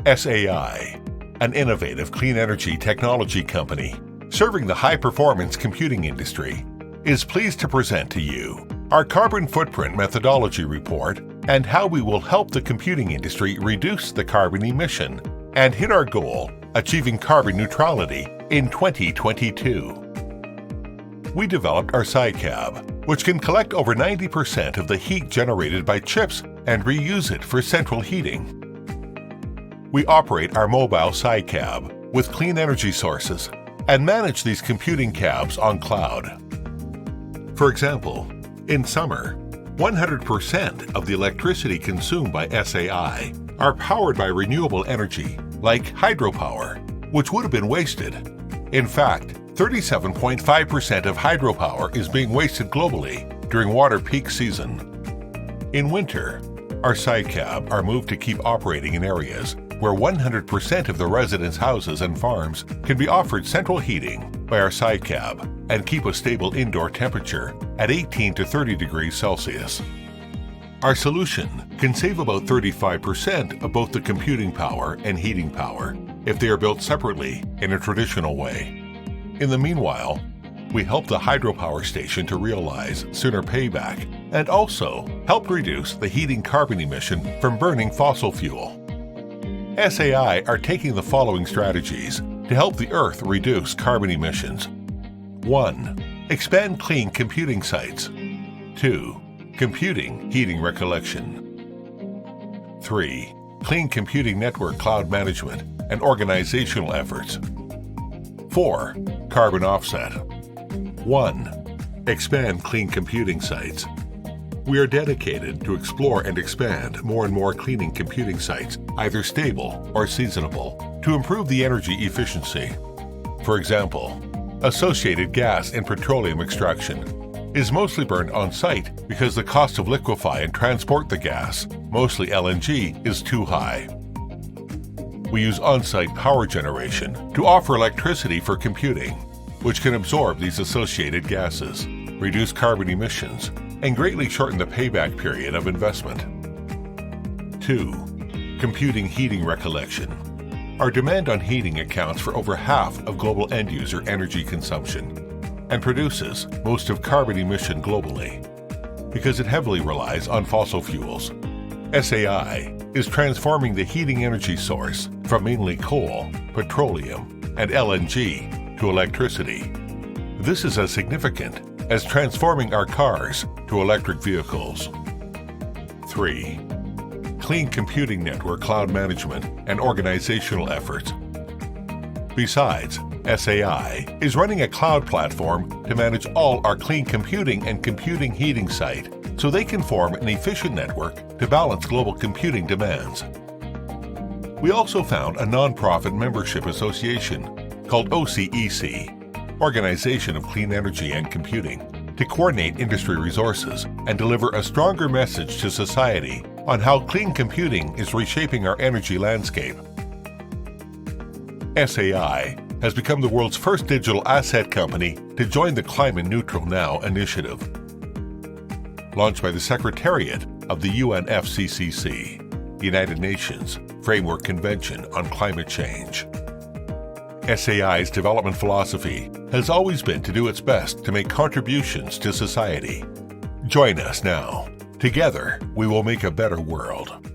SAI, an innovative clean energy technology company serving the high-performance computing industry, is pleased to present to you our Carbon Footprint Methodology Report and how we will help the computing industry reduce the carbon emission and hit our goal, achieving carbon neutrality in 2022. We developed our SciCab, which can collect over 90% of the heat generated by chips and reuse it for central heating. We operate our mobile SciCab with clean energy sources and manage these computing cabs on cloud. For example, in summer, 100% of the electricity consumed by SAI are powered by renewable energy, like hydropower, which would have been wasted. In fact, 37.5% of hydropower is being wasted globally during water peak season. In winter, our SciCab are moved to keep operating in areas where 100% of the residents' houses and farms can be offered central heating by our SciCab and keep a stable indoor temperature at 18 to 30 degrees Celsius. Our solution can save about 35% of both the computing power and heating power if they are built separately in a traditional way. In the meanwhile, we help the hydropower station to realize sooner payback and also help reduce the heating carbon emission from burning fossil fuel. SAI are taking the following strategies to help the Earth reduce carbon emissions. 1. Expand clean computing sites. 2. Computing heating recollection. 3. Clean computing network cloud management and organizational efforts. 4. Carbon offset. 1. Expand clean computing sites. We are dedicated to explore and expand more and more cleaning computing sites, either stable or seasonable, to improve the energy efficiency. For example, associated gas and petroleum extraction is mostly burned on site because the cost to liquefy and transport the gas, mostly LNG, is too high. We use on-site power generation to offer electricity for computing, which can absorb these associated gases, reduce carbon emissions, and greatly shorten the payback period of investment. 2. Computing heating recollection. Our demand on heating accounts for over half of global end-user energy consumption and produces most of carbon emission globally. Because it heavily relies on fossil fuels, SAI is transforming the heating energy source from mainly coal, petroleum, and LNG to electricity. This is as significant as transforming our cars to electric vehicles. 3. Clean computing network cloud management and organizational efforts. Besides, SAI is running a cloud platform to manage all our clean computing and computing heating site so they can form an efficient network to balance global computing demands. We also found a nonprofit membership association called OCEC, Organization of Clean Energy and Computing, to coordinate industry resources and deliver a stronger message to society on how clean computing is reshaping our energy landscape. SAI has become the world's first digital asset company to join the Climate Neutral Now initiative, launched by the Secretariat of the UNFCCC, the United Nations Framework Convention on Climate Change. SAI's development philosophy has always been to do its best to make contributions to society. Join us now. Together, we will make a better world.